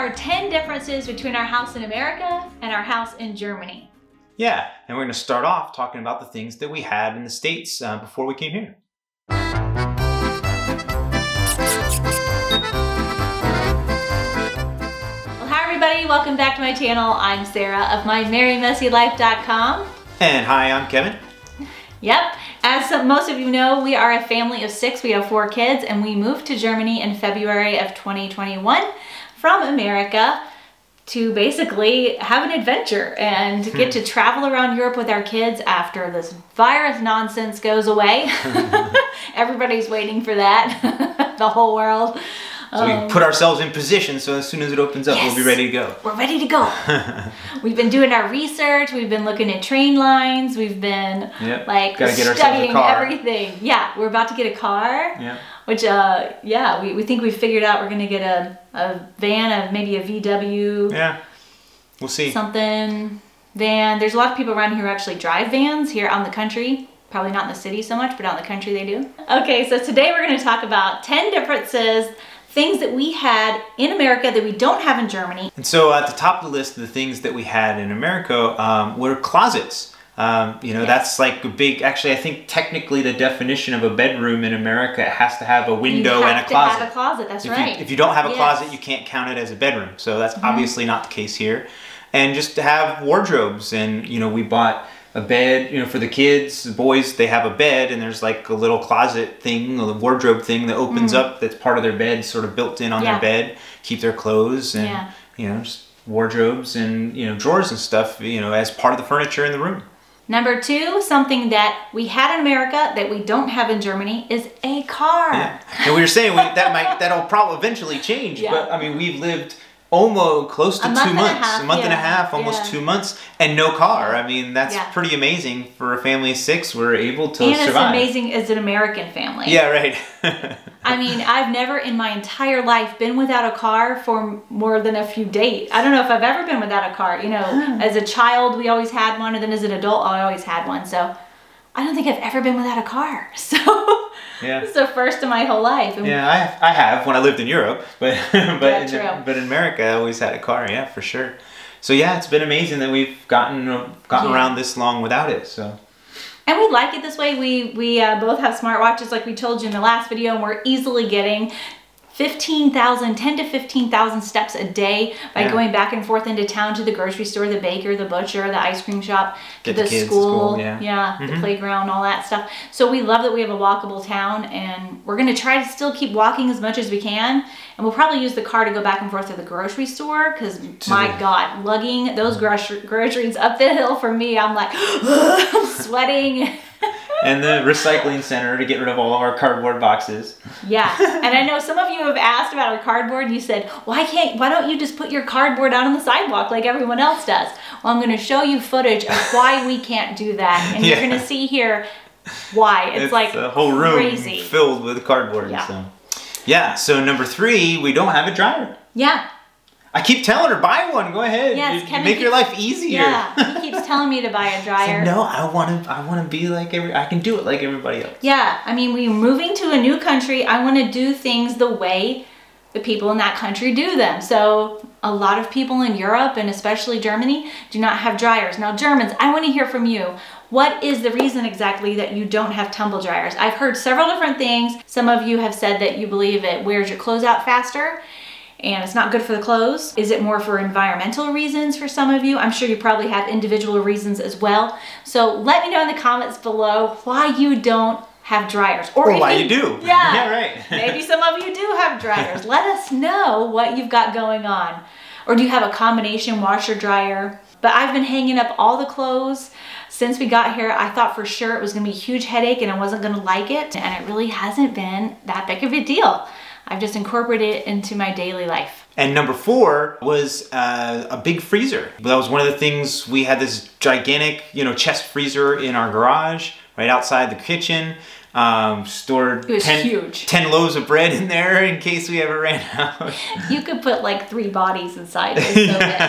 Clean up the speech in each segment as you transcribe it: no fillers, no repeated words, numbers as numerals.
are 10 differences between our house in America and our house in Germany. Yeah, and we're going to start off talking about the things that we had in the States before we came here. Well, hi everybody, welcome back to my channel. I'm Sarah of MyMerryMessyLife.com. And hi, I'm Kevin. Yep, as most of you know, we are a family of 6. We have 4 kids, and we moved to Germany in February of 2021 from America to basically have an adventure and get to travel around Europe with our kids after this virus nonsense goes away. Everybody's waiting for that, the whole world. So we put ourselves in position so as soon as it opens up, yes, we'll be ready to go. We're ready to go. We've been doing our research. We've been looking at train lines. We've been like studying everything. Yeah, we're about to get a car. Yeah. Which, yeah, we think we've figured out we're going to get a van, maybe a VW. Yeah, we'll see. Something, van. There's a lot of people around here who actually drive vans here out in the country. Probably not in the city so much, but out in the country they do. Okay, so today we're going to talk about 10 differences, things that we had in America that we don't have in Germany. And so at the top of the list of the things that we had in America were closets. You know, that's like a big, actually I think technically the definition of a bedroom in America has to have a window and a closet. You have to have a closet, that's right. If you don't have a closet, you can't count it as a bedroom. So that's obviously not the case here. And just to have wardrobes, and you know, we bought a bed, you know, for the kids, the boys, they have a bed, and there's like a little closet thing, a wardrobe thing that opens up that's part of their bed, sort of built in on their bed, keep their clothes and, you know, just wardrobes and, you know, drawers and stuff, you know, as part of the furniture in the room. Number 2, something that we had in America that we don't have in Germany is a car. Yeah. And we were saying that'll probably eventually change, but I mean, we've lived almost close to 2 months, a month and a half, almost 2 months, and no car. I mean, that's pretty amazing for a family of 6. We're able to survive. And it's amazing as an American family. Yeah, right. I mean, I've never in my entire life been without a car for more than a few days. I don't know if I've ever been without a car. You know, as a child, we always had one, and then as an adult, I always had one. So I don't think I've ever been without a car. So it's the first in my whole life. And yeah, I have when I lived in Europe, but in America I always had a car. Yeah, for sure. So yeah, it's been amazing that we've gotten around this long without it. So. And we like it this way. We both have smartwatches, like we told you in the last video, and we're easily getting 10 to 15,000 steps a day by going back and forth into town to the grocery store, the baker, the butcher, the ice cream shop, to the school, the playground, all that stuff. So we love that we have a walkable town, and we're going to try to still keep walking as much as we can. And we'll probably use the car to go back and forth to the grocery store, because my God, lugging those groceries up the hill for me, I'm like, I'm sweating. And the recycling center to get rid of all of our cardboard boxes. Yeah, and I know some of you have asked about our cardboard, and you said, why don't you just put your cardboard out on the sidewalk like everyone else does? Well, I'm going to show you footage of why we can't do that, and you're going to see here why. It's like the whole room crazy. Filled with cardboard. Yeah, so number 3, we don't have a dryer. Yeah. I keep telling her, buy one, go ahead. Yes, you make your life easier. Yeah, he keeps telling me to buy a dryer. So, no, I want to be like I can do it like everybody else. Yeah, I mean, we're moving to a new country. I want to do things the way the people in that country do them. So a lot of people in Europe, and especially Germany, do not have dryers. Now, Germans, I want to hear from you. What is the reason exactly that you don't have tumble dryers? I've heard several different things. Some of you have said that you believe it wears your clothes out faster, and it's not good for the clothes. Is it more for environmental reasons for some of you? I'm sure you probably have individual reasons as well. So let me know in the comments below why you don't have dryers. Or why you do. Yeah, right. Maybe some of you do have dryers. Let us know what you've got going on. Or do you have a combination washer dryer? But I've been hanging up all the clothes since we got here. I thought for sure it was gonna be a huge headache and I wasn't gonna like it, and it really hasn't been that big of a deal. I've just incorporated it into my daily life. And number 4 was a big freezer. That was one of the things. We had this gigantic, you know, chest freezer in our garage, right outside the kitchen. Stored 10 loaves of bread in there in case we ever ran out. You could put like 3 bodies inside. It was so big.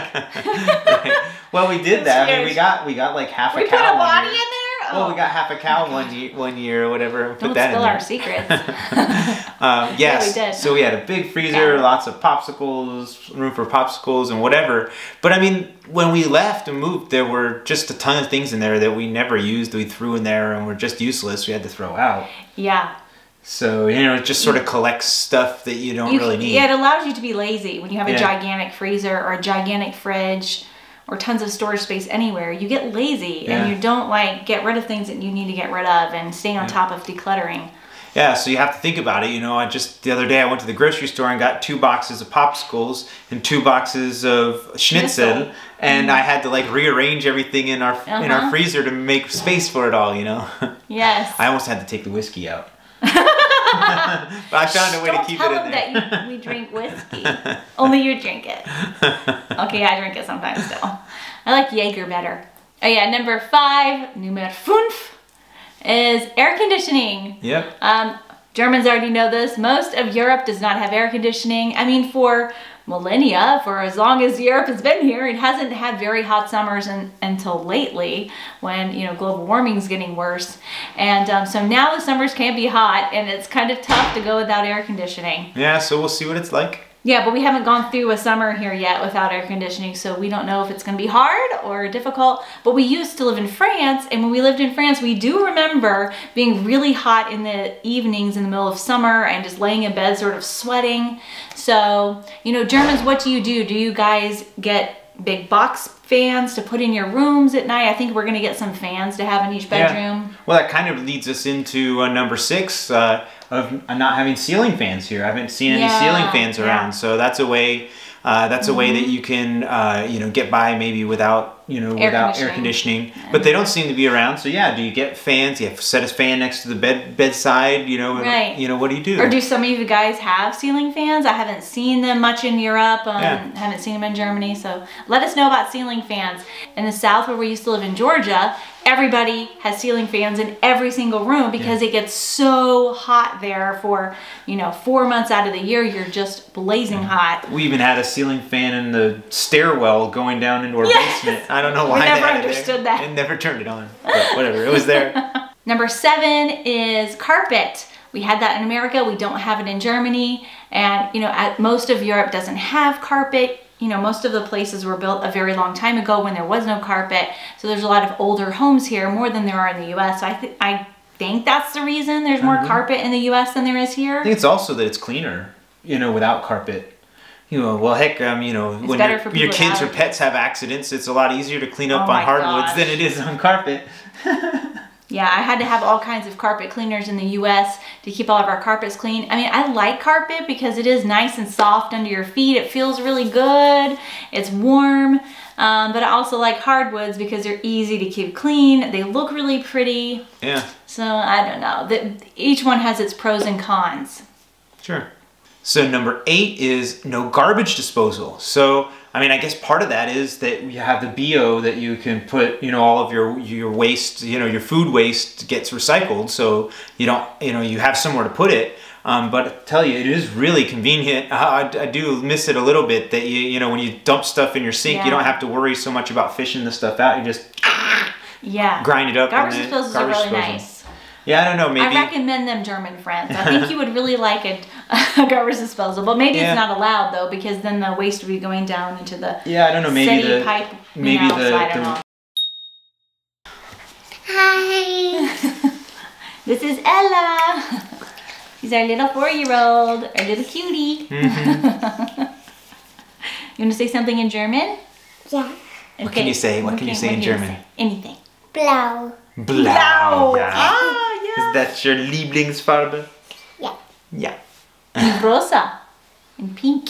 Right. Well, we did that. I mean, we got like half a cow. We put a body in there? Well, we got half a cow one year or whatever. Don't spill our secrets. Yes. Yeah, we did. So we had a big freezer, lots of popsicles, room for popsicles and whatever. But I mean, when we left and moved, there were just a ton of things in there that we never used. We threw in there and were just useless. We had to throw out. Yeah. So, you know, it just sort of collects stuff that you don't really need. Yeah, it allows you to be lazy when you have a gigantic freezer or a gigantic fridge or tons of storage space anywhere. You get lazy and you don't like get rid of things that you need to get rid of and stay on top of decluttering. Yeah, so you have to think about it. You know, the other day I went to the grocery store and got 2 boxes of popsicles and 2 boxes of schnitzel. And I had to like rearrange everything in our freezer to make space for it all, you know? Yes. I almost had to take the whiskey out. But I found a way to keep it in there. Don't tell them that we drink whiskey. Only you drink it. Okay, I drink it sometimes still. I like Jaeger better. Oh yeah, number 5, Nummer 5, is air conditioning. Yep. Germans already know this. Most of Europe does not have air conditioning. I mean, for millennia, for as long as Europe has been here, it hasn't had very hot summers until lately when, you know, global warming is getting worse. And so now the summers can be hot and it's kind of tough to go without air conditioning. Yeah, so we'll see what it's like. Yeah, but we haven't gone through a summer here yet without air conditioning, so we don't know if it's going to be hard or difficult. But we used to live in France, and when we lived in France, we do remember being really hot in the evenings in the middle of summer and just laying in bed sort of sweating. So, you know, Germans, what do? Do you guys get big box fans to put in your rooms at night? I think we're going to get some fans to have in each bedroom. Yeah. Well, that kind of leads us into number 6, of not having ceiling fans here. I haven't seen any ceiling fans around, so that's a way. That's a way that you can, you know, get by maybe without, you know, without air conditioning. But they don't seem to be around. So yeah, do you get fans? You have to set a fan next to the bedside. You know, you know, what do you do? Or do some of you guys have ceiling fans? I haven't seen them much in Europe. Haven't seen them in Germany. So let us know about ceiling fans. In the South, where we used to live in Georgia, everybody has ceiling fans in every single room because it gets so hot there for, you know, 4 months out of the year. You're just blazing hot. We even had a ceiling fan in the stairwell going down into our basement. I don't know why. We never understood that. And never turned it on. But whatever, it was there. Number 7 is carpet. We had that in America. We don't have it in Germany. And, you know, most of Europe doesn't have carpet. You know, most of the places were built a very long time ago when there was no carpet. So there's a lot of older homes here, more than there are in the US. So I think that's the reason there's more carpet in the US than there is here. I think it's also that it's cleaner, you know, without carpet. You know, well, heck, you know, when your kids or pets have accidents, it's a lot easier to clean up on hardwoods than it is on carpet. Yeah, I had to have all kinds of carpet cleaners in the US to keep all of our carpets clean. I mean, I like carpet because it is nice and soft under your feet. It feels really good. It's warm. But I also like hardwoods because they're easy to keep clean. They look really pretty. Yeah. So I don't know. Each one has its pros and cons. Sure. So number 8 is no garbage disposal. So, I mean, I guess part of that is that you have the BO that you can put, you know, all of your waste, you know, your food waste gets recycled. So you don't, you know, you have somewhere to put it. But I tell you, it is really convenient. I do miss it a little bit that you know, when you dump stuff in your sink, you don't have to worry so much about fishing the stuff out. You just grind it up. Garbage disposals are really nice. Yeah, I don't know, maybe. I recommend them, German friends. I think you would really like a garbage disposal, but maybe it's not allowed though, because then the waste would be going down into the I don't know, maybe city pipe. Hi. This is Ella. He's our little 4-year-old, our little cutie. You want to say something in German? Yeah. Okay. What can you say? What can you say in German? Anything. Blau. Blau. Yeah. Ah, yeah. Is that your Lieblingsfarbe? Yeah. Yeah. And rosa. And pink.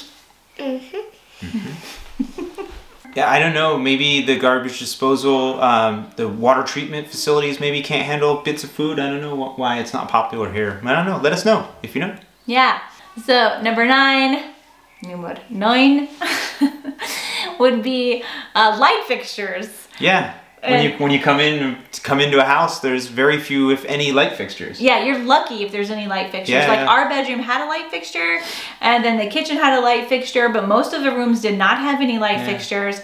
Yeah, I don't know. Maybe the garbage disposal, the water treatment facilities maybe can't handle bits of food. I don't know why it's not popular here. I don't know. Let us know if you know. Yeah. So number 9 would be light fixtures. Yeah. When you come into a house, there's very few, if any, light fixtures. Yeah, you're lucky if there's any light fixtures. Our bedroom had a light fixture, and then the kitchen had a light fixture, but most of the rooms did not have any light fixtures.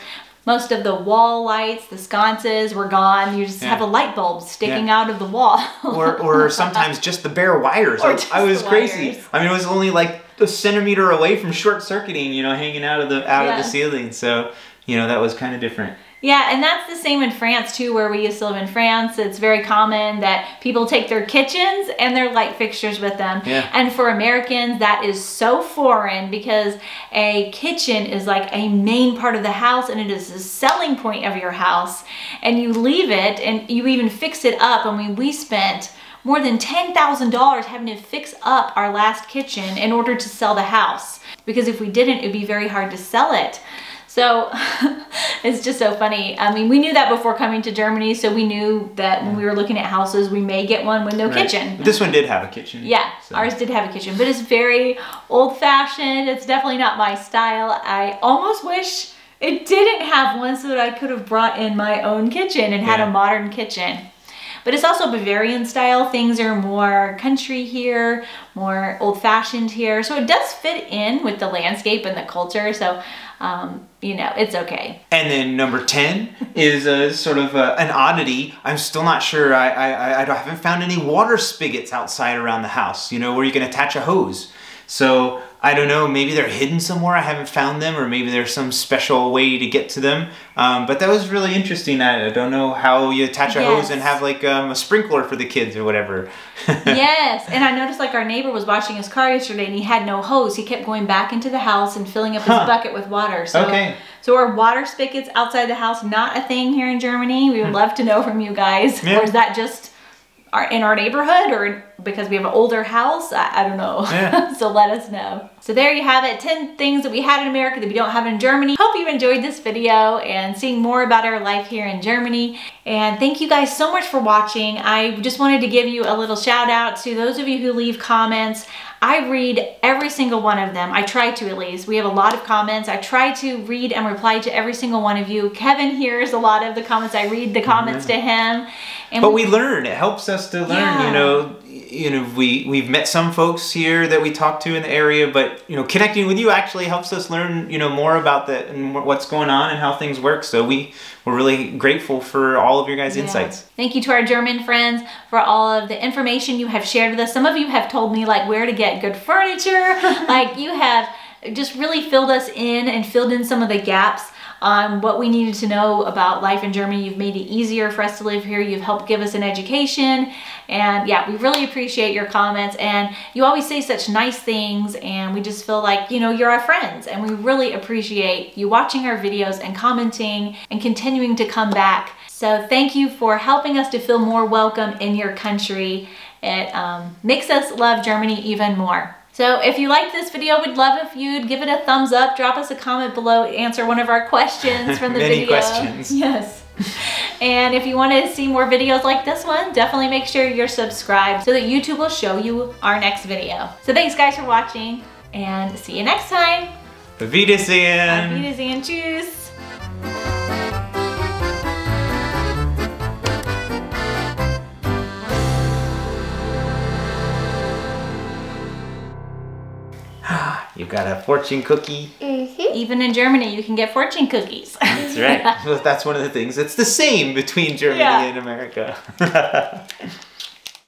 Most of the wall lights, the sconces were gone. You just have a light bulb sticking out of the wall. or sometimes just the bare wires. I was crazy. I mean, it was only like a centimeter away from short circuiting, you know, hanging out of the ceiling. So, you know, that was kind of different. Yeah, and that's the same in France too, where we used to live in France. It's very common that people take their kitchens and their light fixtures with them. Yeah. And for Americans, that is so foreign because a kitchen is like a main part of the house and it is the selling point of your house. And you leave it and you even fix it up. I mean, we spent more than $10,000 having to fix up our last kitchen in order to sell the house. Because if we didn't, it would be very hard to sell it. So it's just so funny. I mean, we knew that before coming to Germany, so we knew that when we were looking at houses, we may get one with no kitchen. This one did have a kitchen. Yeah, so. Ours did have a kitchen, but it's very old-fashioned. It's definitely not my style. I almost wish it didn't have one so that I could have brought in my own kitchen and had a modern kitchen. But it's also Bavarian style. Things are more country here, more old-fashioned here. So it does fit in with the landscape and the culture. So, you know, it's okay. And then number 10 is sort of an oddity. I'm still not sure. I haven't found any water spigots outside around the house, you know, where you can attach a hose. So I don't know, maybe they're hidden somewhere. I haven't found them, or maybe there's some special way to get to them. But that was really interesting. I don't know how you attach a hose and have like a sprinkler for the kids or whatever. Yes, and I noticed like our neighbor was washing his car yesterday and he had no hose. He kept going back into the house and filling up his bucket with water. So, so are water spigots outside the house not a thing here in Germany? We would love to know from you guys. Or is that just in our neighborhood, or because we have an older house? I don't know. So let us know. So there you have it, 10 things that we had in America that we don't have in Germany. Hope you enjoyed this video and seeing more about our life here in Germany. And thank you guys so much for watching. I just wanted to give you a little shout out to those of you who leave comments. I read every single one of them. I try to, at least. We have a lot of comments. I try to read and reply to every single one of you. Kevin hears a lot of the comments. I read the comments to him. And but we learn. It helps us to learn, you know. We've met some folks here that we talk to in the area, but you know, connecting with you actually helps us learn, you know, more about that and what's going on and how things work. So we're really grateful for all of your guys' insights. Thank you to our German friends for all of the information you have shared with us. Some of you have told me like where to get good furniture. Like you have just really filled us in and filled in some of the gaps on what we needed to know about life in Germany. You've made it easier for us to live here. You've helped give us an education. And yeah, we really appreciate your comments. And you always say such nice things. And we just feel like, you know, you're our friends. And we really appreciate you watching our videos and commenting and continuing to come back. So thank you for helping us to feel more welcome in your country. It makes us love Germany even more. So if you liked this video, we'd love if you'd give it a thumbs up, drop us a comment below, answer one of our questions from the video. Many questions. Yes. And if you want to see more videos like this one, definitely make sure you're subscribed so that YouTube will show you our next video. So thanks guys for watching and see you next time. Auf Wiedersehen. Auf Wiedersehen. Tschüss. You've got a fortune cookie. Even in Germany, you can get fortune cookies. That's right. Well, that's one of the things. It's the same between Germany and America.